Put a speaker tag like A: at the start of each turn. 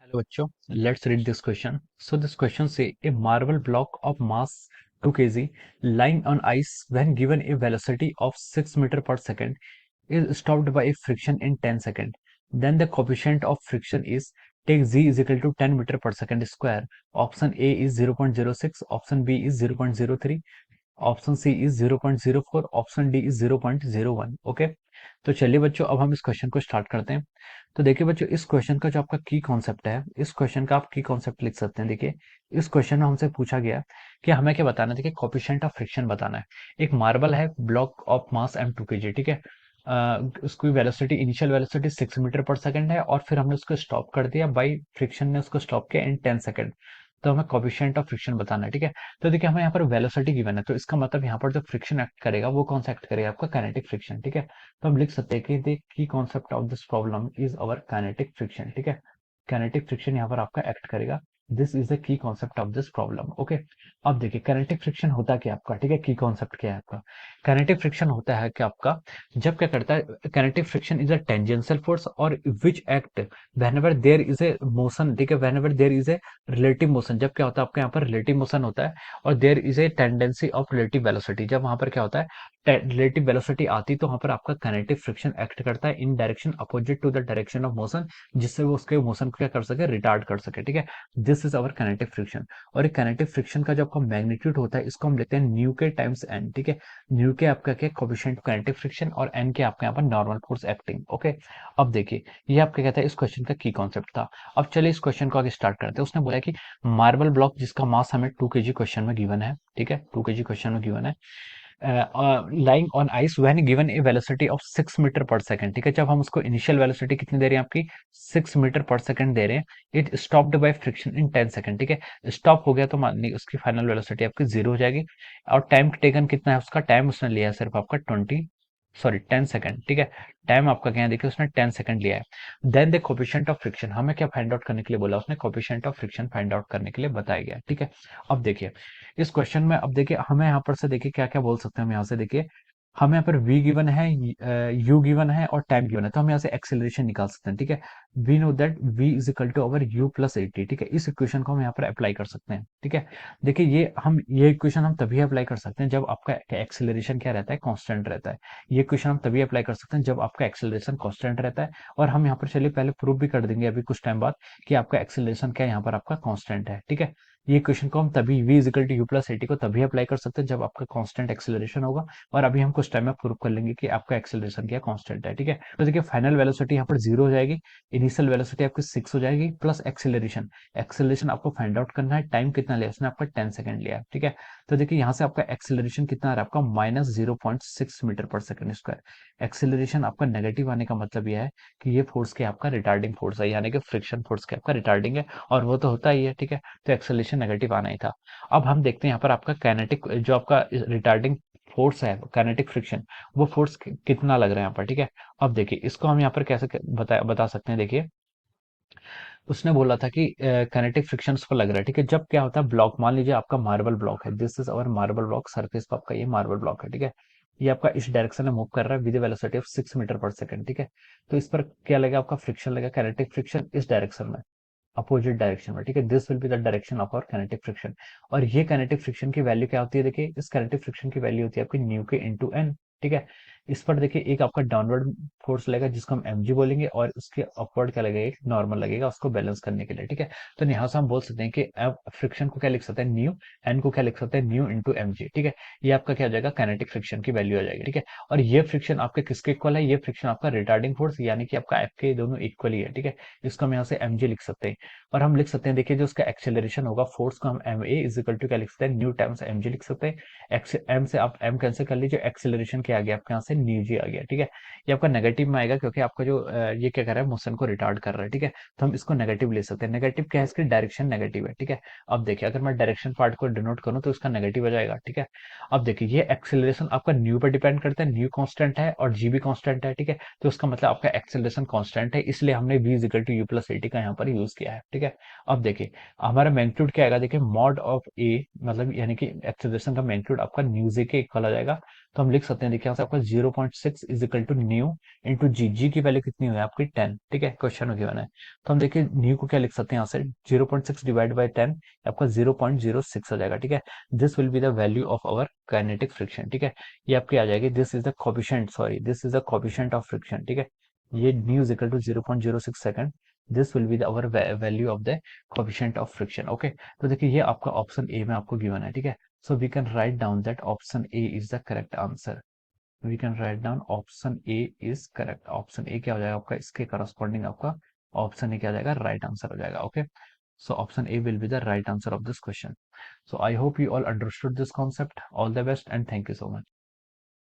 A: Hello बच्चों, let's read this question. So this question say a marble block of mass 2 kg lying on ice when given a velocity of 6 meter per second is stopped by a friction in 10 seconds. Then the coefficient of friction is take z is equal to 10 meter per second square. Option A is 0.06, option B is 0.03, option C is 0.04, option D is 0.01। Okay, तो चलिए बच्चों अब हम इस question को start करते हैं। तो देखिए बच्चों, इस क्वेश्चन का जो आपका की कॉन्सेप्ट है, इस क्वेश्चन का आप की कॉन्सेप्ट लिख सकते हैं। देखिए, इस क्वेश्चन में हमसे पूछा गया कि हमें क्या बताना है। देखिए, कोफिशिएंट ऑफ फ्रिक्शन बताना है। एक मार्बल है, block of mass m2 kg, ठीक है। उसकी velocity, initial velocity 6 metre per second है, और फिर हमने उसको स्टॉप कर दिया बाई फ्रिक्शन ने उसको स्टॉप किया इन 10 सेकंड। तो हमें कोफिशिएंट ऑफ फ्रिक्शन बताना है, ठीक है। तो देखिए, हमें यहाँ पर वेलोसिटी गिवन है, तो इसका मतलब यहाँ पर जो फ्रिक्शन एक्ट करेगा वो कौन सा एक्ट करेगा, आपका काइनेटिक फ्रिक्शन, ठीक है। तो हम लिख सकते हैं कि the key concept of this problem is our kinetic friction, ठीक है। काइनेटिक फ्रिक्शन यहाँ पर आपका एक्ट करेगा। This is the key concept of this problem. Okay, अब देखिए काइनेटिक फ्रिक्शन होता क्या है आपका, ठीक है। की कॉन्सेप्ट क्या है आपका, काइनेटिक फ्रिक्शन होता है कि आपका जब क्या करता है, kinetic friction is a tangential force और which act whenever there is a motion, ठीक है। Whenever there is a relative motion, जब क्या होता है आपका यहाँ पर रिलेटिव मोशन होता है, और there is a tendency of relative velocity, जब वहां पर क्या होता है रिलेटिव वेलोसिटी आती, तो वहां पर आपका काइनेटिक फ्रिक्शन एक्ट करता है in direction opposite to the direction of motion, जिससे वो उसके मोशन को क्या कर सके, रिटार्ड कर सके, ठीक है। This is our kinetic friction. और एक काइनेटिक फ्रिक्शन का जो आपका मैग्नीट्यूड होता है, इसको हम लेते हैं न्यू के टाइम्स एन, ठीक है। न्यू के आपका क्या कोएफिशिएंट काइनेटिक फ्रिक्शन, और एन के आपके यहाँ पर नॉर्मल फोर्स एक्टिंग। ओके, अब देखिए ये आपका कहता है इस क्वेश्चन का की कॉन्सेप्ट था। अब चलिए इस क्वेश्चन को आगे स्टार्ट करते हैं। उसने बोला कि मार्बल ब्लॉक जिसका मास हमें 2 kg क्वेश्चन में गिवन है, ठीक है, 2 kg क्वेश्चन में गिवन है, lying on ice when given a velocity of 6 metre per second, ठीक है। जब हम उसको इनिशियल वेलोसिटी कितनी दे रहे हैं आपकी, 6 मीटर पर सेकंड दे रहे हैं। It stopped by friction in 10 second, ठीक है। स्टॉप हो गया तो मान ली उसकी फाइनल वेलोसिटी आपकी जीरो हो जाएगी। और टाइम टेकन कितना है उसका, टाइम उसने लिया है सिर्फ आपका 10 सेकंड, ठीक है। टाइम आपका क्या है, देखिए उसने 10 सेकंड लिया है। Then the coefficient of friction, हमें क्या फाइंड आउट करने के लिए बोला उसने, coefficient of friction find out करने के लिए बताया गया, ठीक है। अब देखिए इस क्वेश्चन में, अब देखिए हमें यहाँ पर से देखिए क्या क्या बोल सकते हैं हम यहाँ से। देखिए हमें यहाँ पर v गिवन है, u गिवन है, और टाइम गिवन है, तो हम यहाँ से एक्सेलरेशन निकाल सकते हैं, ठीक है। We know that v is equal to our u plus 80, ठीक है। इस इक्वेशन को हम यहाँ पर अप्लाई कर सकते हैं, ठीक है। देखिए ये इक्वेशन हम तभी अप्लाई कर सकते हैं जब आपका एक्सेलरेशन क्या रहता है, कांस्टेंट रहता है। ये इक्वेशन हम तभी अप्लाई कर सकते हैं जब आपका एक्सेलरेशन कांस्टेंट रहता है। और हम यहाँ पर चलिए पहले प्रूव भी कर देंगे अभी कुछ टाइम बाद कि आपका एक्सेलरेशन क्या यहाँ पर आपका कांस्टेंट है, ठीक है। ये क्वेश्चन को हम तभी v is equal to u plus a t को तभी अप्लाई कर सकते हैं जब आपका कांस्टेंट एक्सेलरेशन होगा। और अभी हम कुछ टाइम में प्रूव कर लेंगे कि आपका एक्सेलरेशन क्या कांस्टेंट है, ठीक है। तो देखिए फाइनल वेलोसिटी यहाँ पर जीरो हो जाएगी, इनिशियल वेलोसिटी आपकी 6 हो जाएगी, प्लस एक्सेलरेशन। एक्सेलरेशन आपको फाइंड आउट करना है, टाइम कितना लिया उसने आपका 10 सेकंड लिया है, ठीक है। तो देखिए यहाँ से आपका एक्सेलरेशन कितना आ रहा है आपका -0.6 metre per second square. Acceleration आपका नेगेटिव आने का मतलब यह है कि ये फोर्स के आपका रिटार्डिंग फोर्स है, यानी कि फ्रिक्शन फोर्स के आपका रिटार्डिंग है, और वो तो होता ही है, ठीक है। तो एक्सेलरेशन नेगेटिव आना ही था। अब हम देखते हैं यहाँ पर आपका काइनेटिक जो आपका रिटार्डिंग फोर्स है, काइनेटिक फ्रिक्शन, वो फोर्स कितना लग रहा है यहाँ पर, ठीक है। अब देखिए इसको हम यहाँ पर कैसे बता सकते हैं। देखिए उसने बोला था कि काइनेटिक फ्रिक्शन उसको लग रहा है, ठीक है। जब क्या होता है, ब्लॉक मान लीजिए आपका मार्बल ब्लॉक है, this is our marble block, surface पर आपका ये मार्बल ब्लॉक है, ठीक है। ये आपका इस डायरेक्शन में मूव कर रहा है with velocity of 6 metre per second, ठीक है। तो इस पर क्या लगेगा आपका फ्रिक्शन, लगेगा काइनेटिक फ्रिक्शन इस डायरेक्शन में, अपोजिट डायरेक्शन में, ठीक है। This will be the direction of our kinetic friction. और ये काइनेटिक फ्रिक्शन की वैल्यू क्या होती है, देखिए इस काइनेटिक फ्रिक्शन की वैल्यू होती है आपकी न्यू के इंटू एन, ठीक है। इस पर देखिए एक आपका डाउनवर्ड फोर्स लगेगा जिसको हम mg बोलेंगे, और उसके अपवर्ड क्या लगेगा, एक नॉर्मल लगेगा उसको बैलेंस करने के लिए, ठीक है। तो यहाँ से हम बोल सकते हैं कि फ्रिक्शन को क्या लिख सकते हैं, न्यू, एन को क्या लिख सकते हैं, न्यू इंटू mg, ठीक है। ये आपका क्या हो जाएगा, काइनेटिक फ्रिक्शन की वैल्यू आ जाएगी, ठीक है। और ये फ्रिक्शन आपके किसके इक्वल है, ये फ्रिक्शन आपका रिटार्डिंग फोर्स, यानी कि आपका एफ के दोनों इक्वल ही है, ठीक है। इसको हम यहाँ से mg लिख सकते हैं। और हम लिख सकते हैं, देखिए जो उसका एक्सेलरेशन होगा फोर्स को हम m a is equal to क्या लिख सकते हैं, न्यू टाइम्स एम जी लिख सकते हैं। एक्स एम से आप एम कैंसिल कर लीजिए, एक्सेलरेशन क्या आ गया आपके यहाँ से, न्यू जी आ गया, ठीक है। ये आपका नेगेटिव में आएगा क्योंकि आपका जो ये क्या कर रहा है, मोशन को रिटार्ड कर रहा है, ठीक है। तो हम इसको नेगेटिव ले सकते हैं। नेगेटिव क्या है, इसकी डायरेक्शन नेगेटिव है, ठीक है। अब देखिए अगर मैं डायरेक्शन पार्ट को डिनोट करूँ तो इसका नेगेटिव हो जाएगा, ठीक है। अब देखिए ये एक्सेलरेशन आपका न्यू पर डिपेंड करता है, न्यू कांस्टेंट है और जी भी कांस्टेंट है, ठीक है। तो उसका मतलब आपका एक्सेलरेशन कांस्टेंट है, इसलिए हमने v is equal to u plus a t का यहाँ पर यूज किया है, ठीक है। अब देखिए हमारा मैग्नीट्यूड क्या आएगा, देखिए मॉड ऑफ ए, मतलब यानी कि एक्सेलरेशन का मैग्नीट्यूड आपका न्यू जे के इक्वल आ जाएगा। तो हम लिख सकते हैं, देखिए यहाँ से आपका 0.6 is equal to nu into g. G की वैल्यू कितनी हुई है आपकी 10, ठीक है, क्वेश्चन में गिवन है। तो हम देखिए न्यू को क्या लिख सकते हैं, यहाँ से 0.6 डिवाइड बाई 10 आपका 0.06 हो जाएगा, ठीक है। This will be the value of our kinetic friction, ठीक है। ये आपकी आ जाएगी, this is the coefficient, sorry this is the coefficient of friction, ठीक है। ये mu is equal to 0.06 second, this will be our value of the coefficient of friction, okay. तो देखिए ये आपका ऑप्शन ए में आपको गिवन है, ठीक है। So we can write down that option A is the correct answer. We can write down option A is correct. Option A क्या हो जाएगा आपका, इसके corresponding आपका option A क्या हो जाएगा, right answer हो जाएगा, okay. So option A will be the right answer of this question. So I hope you all understood this concept. All the best and thank you so much.